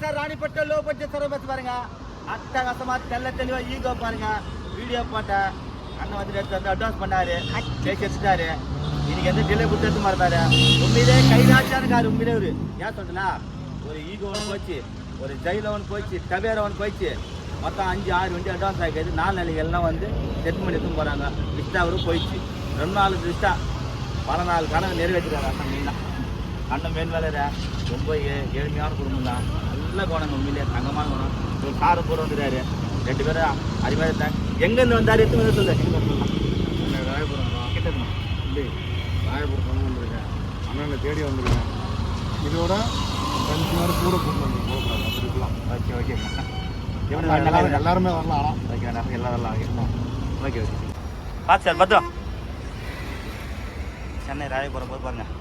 sir ராணிப்பட்ட low budget sir bus பாருங்க அட்டகாசமா தெளிவா ஈகோ பாருங்க வீடியோ போட்டேன் அண்ணன் வந்து எடுத்து வந்து அட்வான்ஸ் பண்ணாரு பேசி எடுத்துட்டாரு இன்னைக்கு எந்த டிலே கொடுத்து எடுத்து மாட்டாரு உண்மையிலே கைதாச்சான காரு உண்மையிலே ஒரு ஏன் சொல்றா ஒரு ஈகோ ஒன்று போச்சு ஒரு ஜெயில ஒன்று போயிடுச்சு டவேரா ஒன்று போயிடுச்சு மொத்தம் 5-6 வண்டி அட்வான்ஸ் ஆகிடுது 4 நாளைக்கு எல்லாம் வந்து செட் பண்ணி எடுத்துன்னு போகிறாங்க லிஸ்ட்டாக அவரும் போயிடுச்சு 2 நாள் லிஸ்ட்டாக 14 கணக்கு நிறைவேற்றுறாரு அண்ணன் மெயினாக அண்ணன் மேன் வேலை ரொம்ப ஏழ்மையான குடும்பம் தான் நல்ல குணம் உண்மையிலே தங்கமான குணம் ஒரு காரை போட வந்துடுறாரு 2 பேரும் அருமையாக இருந்தாங்க எங்கேருந்து வந்தார் எத்தனை பேர் சொல்லுங்கள் ராயபுரம் கிட்டமா இல்லை ராயபுரம் கொண்டு வந்திருக்கேன் அண்ணனை தேடி வந்திருக்கேன் இதோட 5 நேரம் கூட கூட்டு வந்து போகக்கூடாது அப்படி இருக்கலாம் ஓகே ஓகே எல்லாருமே வரலாம் ஆனால் ஓகே எல்லாம் வரலாம் ஓகே ஓகே பார்த்து சார் பத்திரம் சென்னை ராயபுரம் போது பாருங்கள்